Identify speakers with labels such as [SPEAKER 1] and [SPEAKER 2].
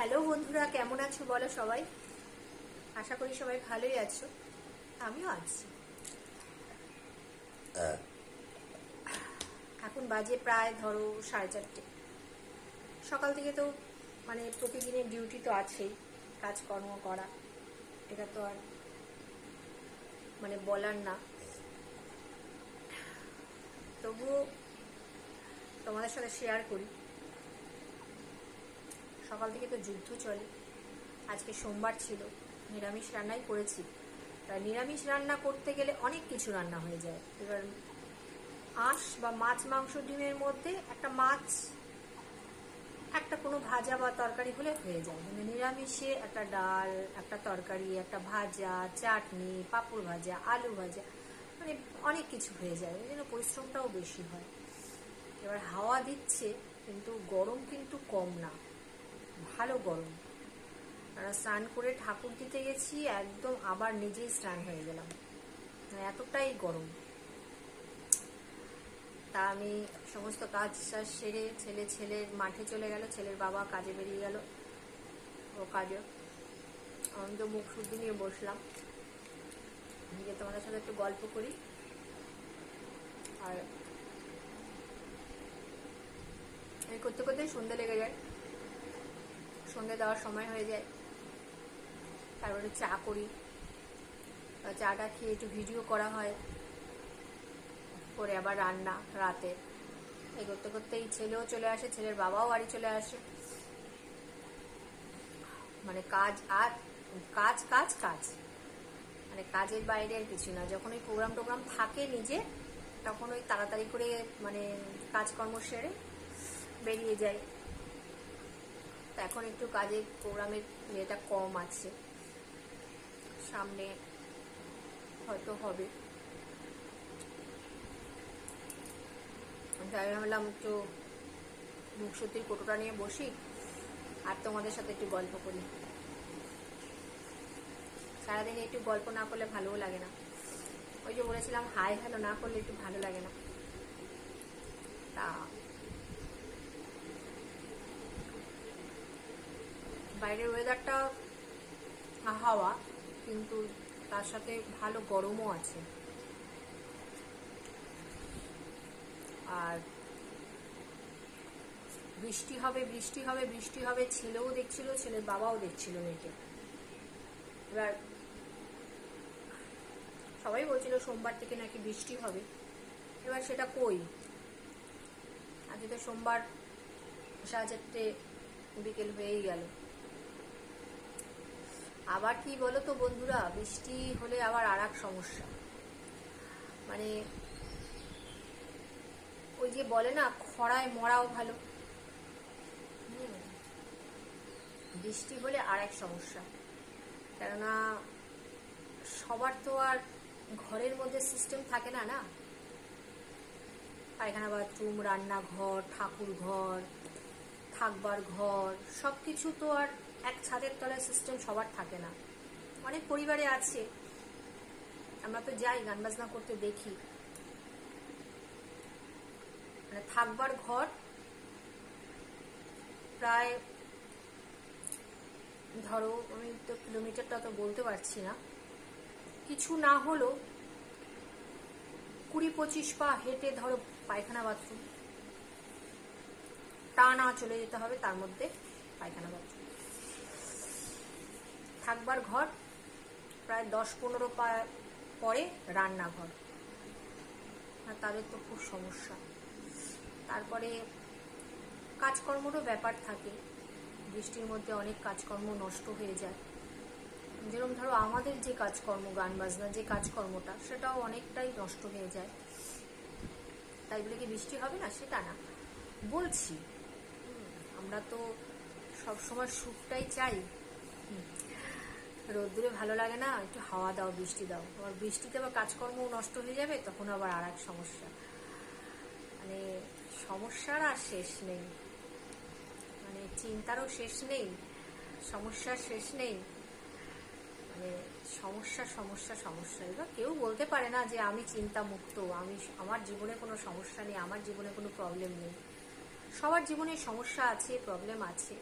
[SPEAKER 1] Hello বন্ধুরা, কেমন আছো বলো সবাই। আশা করি সবাই ভালোই আছো, আমিও আছি। এখন বাজে প্রায় ধরো 4:30। সকাল থেকে তো মানে প্রতিদিনের ডিউটি তো আছেই, কাজকর্ম করা, এটা তো আর মানে বলার না। তবুও তোমাদের সাথে শেয়ার করি। সকাল থেকে তো যুদ্ধ চলে। আজকে সোমবার ছিল, নিরামিষ রান্নাই করেছি। তাই নিরামিষ রান্না করতে গেলে অনেক কিছু রান্না হয়ে যায়। এবার আঁশ বা মাছ মাংস ডিমের মধ্যে একটা মাছ, একটা কোনো ভাজা বা তরকারি হলে হয়ে যায়। মানে নিরামিষে একটা ডাল, একটা তরকারি, একটা ভাজা, চাটনি, পাঁপড় ভাজা, আলু ভাজা, মানে অনেক কিছু হয়ে যায়। ওই জন্য পরিশ্রমটাও বেশি হয়। এবার হাওয়া দিচ্ছে, কিন্তু গরম কিন্তু কম না, ভালো গরম। আর স্নান করে ঠাকুর দিতে গেছি, একদম আবার নিজেই স্নান হয়ে গেলাম, মানে এতটাই গরম। তা আমি সমস্ত কাজ সেরে ছেলের মাঠে চলে গেল, ছেলের বাবা কাজে বেরিয়ে গেল ও কাজে। আমি তো মুখ শুদ্ধি নিয়ে বসলাম, নিজে তোমাদের সাথে একটু গল্প করি। আর এই করতে করতেই সন্ধে লেগে যায়, সন্ধে দেওয়ার সময় হয়ে যায়। তারপরে চা করি, চাটা খেয়ে একটু ভিডিও করা হয়, করে আবার রান্না রাতে। এই করতে করতেই ছেলেও চলে আসে, ছেলের বাবাও বাড়ি চলে আসে। মানে কাজ আর কাজ কাজ কাজ, মানে কাজের বাইরে আর কিছু না। যখন ওই প্রোগ্রাম থাকে নিজে, তখন ওই তাড়াতাড়ি করে মানে কাজকর্ম সেরে বেরিয়ে যায়। তো এখন একটু কাজের প্রোগ্রামের ইয়েটা কম আছে, সামনে হয়তো হবে। তাই ভাবলাম একটু মুখ সত্যির কোটোটা নিয়ে বসি আর তোমাদের সাথে একটু গল্প করি। সারাদিন একটু গল্প না করলে ভালোও লাগে না। ওই যে বলেছিলাম, হাই হ্যালো না করলে একটু ভালো লাগে না। তা বাইরের ওয়েদারটা হাওয়া, কিন্তু তার সাথে ভালো গরমও আছে। আর বৃষ্টি হবে বৃষ্টি হবে বৃষ্টি হবে, ছেলেও দেখছিল, ছেলের বাবাও দেখছিল নেটে। এবার সবাই বলছিল সোমবার থেকে নাকি বৃষ্টি হবে। এবার সেটা কই, আজকে তো সোমবার 4:30 বিকেল হয়েই গেল। আবার কি বলো তো বন্ধুরা, বৃষ্টি হলে আবার আর এক সমস্যা। মানে ওই যে বলে না, খরায় মরাও ভালো। বৃষ্টি হলে আর এক সমস্যা, কেননা সবার তো আর ঘরের মধ্যে সিস্টেম থাকে না। না, পায়খানা, বাথরুম, রান্নাঘর, ঠাকুর ঘর, থাকবার ঘর, সব কিছু তো আর এক ছাদের তলায় সিস্টেম সবার থাকে না। অনেক পরিবারে আছে, আমরা তো যাই গান বাজনা করতে দেখি, মানে থাকবার ঘর প্রায় ধরো, আমি তো কিলোমিটারটা তো বলতে পারছি না, কিছু না হলো 20-25 পা হেঁটে ধরো পায়খানা বাথরুম, টানা চলে যেতে হবে, তার মধ্যে পায়খানা বাথরুম। থাকবার ঘর প্রায় 10-15 পা পরে রান্নাঘর, আর তাদের তো খুব সমস্যা। তারপরে কাজকর্মেরও ব্যাপার থাকে, বৃষ্টির মধ্যে অনেক কাজকর্ম নষ্ট হয়ে যায়। যেরকম ধরো আমাদের যে কাজকর্ম, গান বাজনা যে কাজকর্মটা, সেটাও অনেকটাই নষ্ট হয়ে যায়। তাই বলে কি বৃষ্টি হবে না সেটা না, বলছি আমরা তো সবসময় সুখটাই চাই। রোদ্দুরে ভালো লাগে না, একটু হাওয়া দাও, বৃষ্টি দাও। আবার বৃষ্টিতে আবার কাজকর্মও নষ্ট হয়ে যাবে, তখন আবার আর এক সমস্যা। মানে সমস্যার আর শেষ নেই, মানে চিন্তারও শেষ নেই, সমস্যার শেষ নেই। মানে সমস্যা সমস্যা সমস্যা। এবার কেউ বলতে পারে না যে আমি চিন্তা মুক্ত, আমার জীবনে কোনো সমস্যা নেই, আমার জীবনে কোনো প্রবলেম নেই। সবার জীবনে সমস্যা আছে, প্রবলেম আছে।